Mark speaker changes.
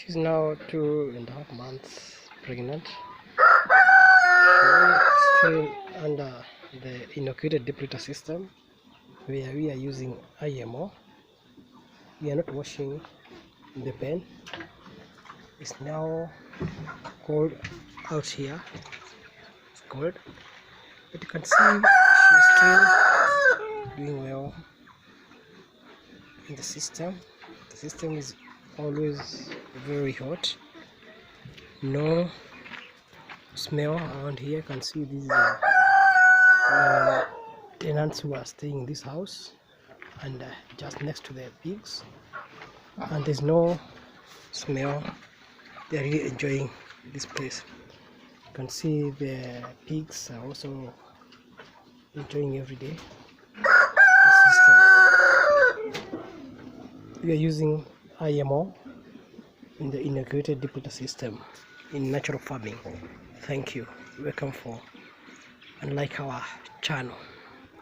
Speaker 1: She's now 2.5 months pregnant. Still under the inoculated deep system, where we are using IMO. We are not washing the pen. It's now cold out here. It's cold, but you can see she's still doing well in the system. The system is always very hot. No smell around here. You can see these tenants who are staying in this house, and just next to the pigs, and there's no smell. They're really enjoying this place. You can see the pigs are also enjoying every day this system. We are using IMO in the integrated deep system in natural farming. Thank you. Welcome for and like our channel.